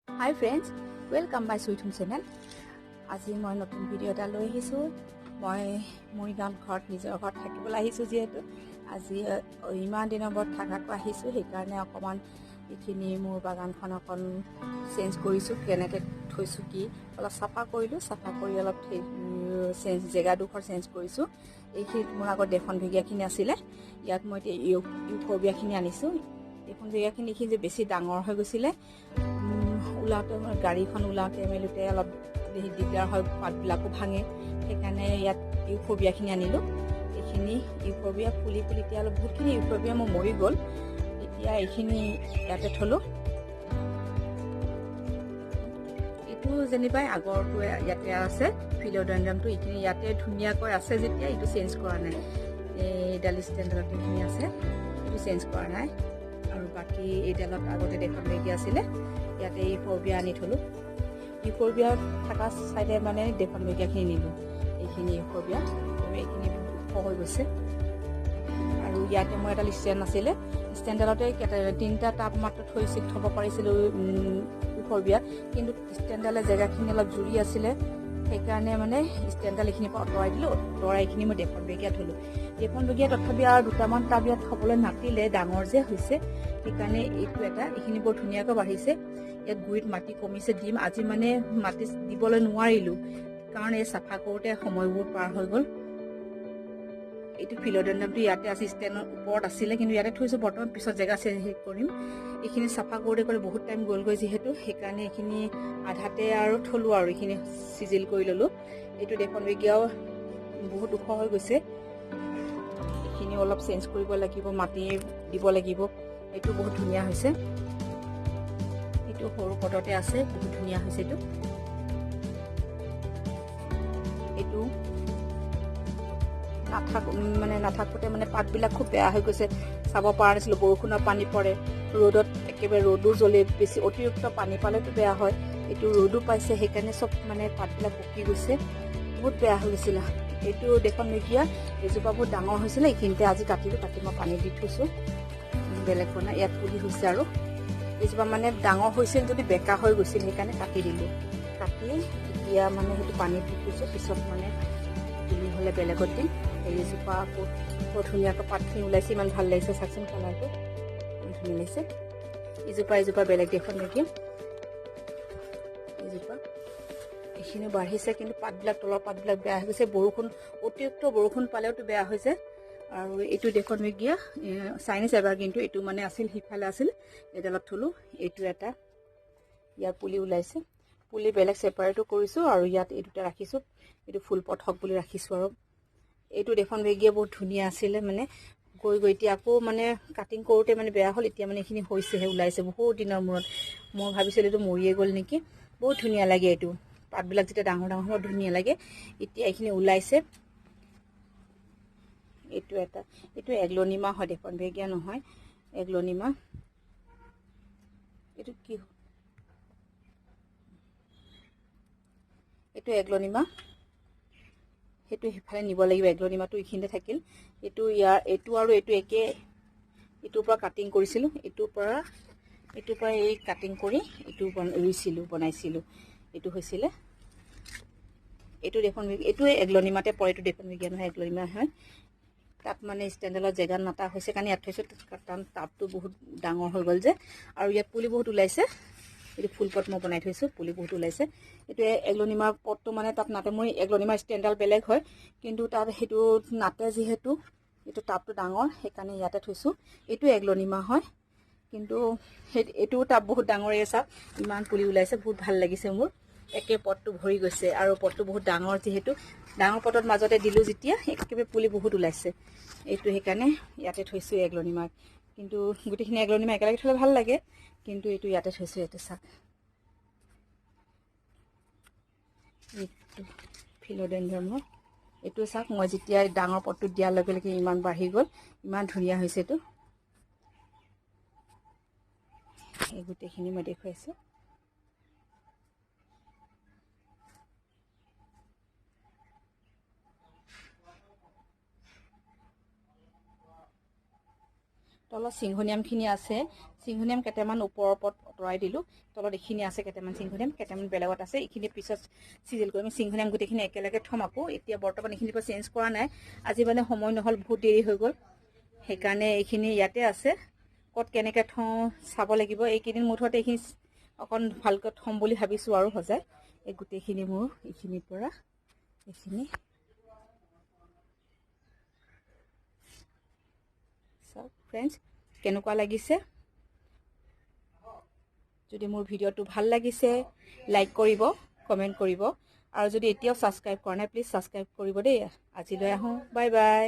Hi friends, welcome my sweet home channel. আজি মই নতুন ভিডিও এটা লৈ আহিছো। মই মোৰ গাঁৱত ঘৰত নিজৰ ঘৰত থাকিবলৈ আহিছো যেহেতু আজি ইমান দিনৰ পৰা থাকাকৈ আহিছো সেইকাৰণে অকমান এইখিনি মোৰ বাগানখন অকন চেঞ্জ কৰিছো কেনেকৈ থৈছো কি অলপ সাফা কৰিলো সাফা কৰি অলপ চেঞ্জ জেগাডোখৰ চেঞ্জ কৰিছো এইখিনি মোৰ আগত দেখোন ভিগিয়াখিনি আছিল ইয়াত মই ইউফোবিয়াখিনি আনিছো দেখোন ভিগিয়াখিনি যে বেছি ডাঙৰ হৈ গৈছিল ওলাওতে গাড়ীখন ওলাওতে মেলোতে অলপ দিগদাৰ হয় পাতবিলাকো ভাঙে সেইকাৰণে ইয়াত ইউফোবিয়াখিনি আনিলো এইখিনি ইউফোবিয়া ফুলি এতিয়া অলপ বহুতখিনি ইউফোবিয়া মোৰ মৰি গ'ল এতিয়া এইখিনি ইয়াতে থলো এইটো যেনিবা আগৰটো ইয়াতে আছে ফিলোডেন্ড্ৰামটো এইখিনি ইয়াতে ধুনীয়াকৈ আছে যেতিয়া এইটো চেঞ্জ কৰা নাই এইডাল ষ্টেণ্ডাৰ্ড এইখিনি আছে এইটো চেঞ্জ কৰা নাই আৰু বাকি এইডালত আগতে দেখা লাগি আছিলে ইয়াতে ইউফোবিয়া আনি থলো ইউফোবিয়া থাকা সাইডে মানে দেখোন মেগিয়াখিনি নিলো এইখিনি ইউফোবিয়া এইখিনি ওখ হৈ গৈছে আৰু ইয়াতে মই এটা ষ্টেণ্ড আছিলে ষ্টেণ্ডালতে তিনিটা টাব মাত্ৰ থ'ব পাৰিছিলো ইউফোবিয়া কিন্তু ষ্টেণ্ডালে জেগাখিনি অলপ জুৰি আছিলে সেইকাৰণে মানে ষ্টেণ্ডাল এইখিনি আঁতৰাই দিলো আঁতৰাই এইখিনি মই দেখোন বেগিয়া থলো দেখোন বেগিয়া তথাপি আৰু দুটামান টাব ইয়াত থ'বলৈ নাতিলে ডাঙৰ যে হৈছে সেইকাৰণে এইটো এটা এইখিনি বৰ ধুনীয়াকৈ বাঢ়িছে ইয়াত গুৰিত মাটি কমিছে দিম আজি মানে মাটি দিবলৈ নোৱাৰিলো কাৰণ এই চাফা কৰোতে সময়বোৰ পাৰ হৈ গ'ল এইটো ফিলোডেন্ড্ৰামটো ইয়াতে আছে ষ্টেণ্ডৰ ওপৰত আছিলে কিন্তু ইয়াতে থৈছো বৰ্তমান পিছত জেগা চেঞ্জ কৰিম এইখিনি চাফা কৰোতে বহুত টাইম গ'লগৈ যিহেতু সেইকাৰণে এইখিনি আধাতে আৰু থলো আৰু এইখিনি চিজিল কৰি ললো এইটো দেখোন বেগিয়াও বহুত ওখ হৈ গৈছে এইখিনি অলপ চেঞ্জ কৰিব লাগিব মাটি দিব লাগিব এইটো বহুত ধুনীয়া হৈছে এইটো সৰু পটতে আছে বহুত ধুনীয়া হৈছে এইটো নাথাকোতে মানে পাতবিলাক খুব বেয়া হৈ গৈছে চাব পৰা নাছিলো বৰষুণৰ পানী পৰে ৰ'দত একেবাৰে ৰ'দো জ্বলে বেছি অতিৰিক্ত পানী পালেতো বেয়া হয় এইটো ৰ'দো পাইছে সেইকাৰণে চব মানে পাতবিলাক পকি গৈছে বহুত বেয়া হৈ গৈছিল এইটো দেখোন মেগিয়া এজোপা বহুত ডাঙৰ হৈছিলে এইখিনিতে আজি কাটি মই পানী দি থৈছো বেলেগ বনাই ইয়াত পুলি হৈছে আৰু এইজোপা মানে ডাঙৰ হৈছিল যদি বেকা হৈ গৈছিল সেইকাৰণে কাটি দিলো কাটি এতিয়া মানে সেইটো পানী দি থৈছো পিছত মানে পুলি হ'লে বেলেগত দিম এইজোপা আকৌ বৰ ধুনীয়াকৈ পাতখিনি ওলাইছে ইমান ভাল লাগিছে চাকচোন কালাৰটো ধুনীয়া লাগিছে এইজোপা বেলেগ দেখোন নেকি এইজোপা এইখিনি বাঢ়িছে কিন্তু পাতবিলাক তলৰ পাতবিলাক বেয়া হৈ গৈছে অতিৰিক্ত বৰষুণ পালেওতো বেয়া হৈছে আৰু এইটো দেখোন মেগিয়া চাইনিজ এভাৰগ্ৰীণটো এইটো মানে আছিল সিফালে আছিল এইডালত থলো এইটো এটা ইয়াৰ পুলি ওলাইছে পুলি বেলেগ ছেপাৰেটো কৰিছো আৰু ইয়াত এই দুটা ৰাখিছো এইটো ফুল পট হক বুলি ৰাখিছো আৰু এইটো দেখোন মেগিয়া বহুত ধুনীয়া আছিলে মানে গৈ এতিয়া আকৌ মানে কাটিং কৰোতে মানে বেয়া হ'ল এতিয়া মানে এইখিনি হৈছেহে ওলাইছে বহুত দিনৰ মূৰত মই ভাবিছিলো এইটো মৰিয়ে গ'ল নেকি বহুত ধুনীয়া লাগে এইটো পাতবিলাক যেতিয়া ডাঙৰ ডাঙৰ হয় ধুনীয়া লাগে এতিয়া এইখিনি ওলাইছে এইটো এগ্লনিমা হয় দেখোন বেগিয়া নহয় এগ্লনিমা এইটো কি এইটো এগ্লনিমা সেইটো সিফালে নিব লাগিব এগ্লনিমাটো এইখিনিতে থাকিল এইটো আৰু এইটো একে এইটোৰ পৰা কাটিং কৰিছিলো এইটোৰ পৰা এই কাটিং কৰি এইটো বনাইছিলো এইটো হৈছিলে এইটো দেখোন এইটো এগ্লনিমাতে পৰে এইটো দেখোন বিজ্ঞান নহয় এগ্লনিমা হয় তাত মানে ষ্টেণ্ডালত জেগা নাটা হৈছে কাৰণে ইয়াত থৈছো কাৰণ টাবটো বহুত ডাঙৰ হৈ গ'ল যে আৰু ইয়াত পুলি বহুত ওলাইছে এইটো ফুল পট মই বনাই থৈছো পুলি বহুত ওলাইছে এইটো এগ্লনিমাৰ পটটো মানে তাত নাতে মই এগ্লনিমাৰ ষ্টেণ্ডাল বেলেগ হয় কিন্তু তাত সেইটো নাতে যিহেতু এইটো টাবটো ডাঙৰ সেইকাৰণে ইয়াতে থৈছো এইটো এগ্লনিমা হয় কিন্তু এইটো টাব বহুত ডাঙৰ চাওক ইমান পুলি ওলাইছে বহুত ভাল লাগিছে মোৰ একে পটটো ভৰি গৈছে আৰু পটটো বহুত ডাঙৰ যিহেতু ডাঙৰ পটৰ মাজতে দিলো যেতিয়া একেবাৰে পুলি বহুত ওলাইছে এইটো সেইকাৰণে ইয়াতে থৈছো এগ্লনিমাক কিন্তু গোটেইখিনি এগ্লনিমা একেলগে থলে ভাল লাগে কিন্তু এইটো ইয়াতে থৈছো এইটো চাওক ফিলোডেন্ড্ৰামৰ এইটো চাওক মই যেতিয়া ডাঙৰ পটটো দিয়াৰ লগে লগে ইমান বাঢ়ি গ'ল ইমান ধুনীয়া হৈছে এইটো এই গোটেইখিনি মই দেখুৱাইছো তলত সিংহনিয়ামখিনি আছে সিংহনিয়াম কেইটামান ওপৰৰ আঁতৰাই দিলোঁ তলত এইখিনি আছে কেইটামান চিংঘনিয়াম কেইটামান বেলেগত আছে এইখিনি পিছত চিজিল কৰিম চিংঘনিয়াম গোটেইখিনি একেলগে থ'ম আকৌ এতিয়া বৰ্তমান এইখিনিৰ পৰা চেঞ্জ কৰা নাই আজি মানে সময় নহ'ল বহুত দেৰি হৈ গ'ল সেইকাৰণে এইখিনি ইয়াতে আছে ক'ত কেনেকৈ থওঁ চাব লাগিব এইকেইদিন মুঠতে এইখিনি অকণ ভালকৈ থ'ম বুলি ভাবিছোঁ আৰু সজাই এই গোটেইখিনি মোৰ এইখিনিৰ পৰা এইখিনি চাওক ফ্ৰেণ্ডছ কেনেকুৱা লাগিছে যদি মোৰ ভিডিঅ'টো ভাল লাগিছে লাইক কৰিব কমেণ্ট কৰিব আৰু যদি এতিয়াও ছাবস্ক্ৰাইব কৰা নাই প্লিজ ছাবস্ক্ৰাইব কৰিব দেই আজিলৈ আহোঁ বাই বাই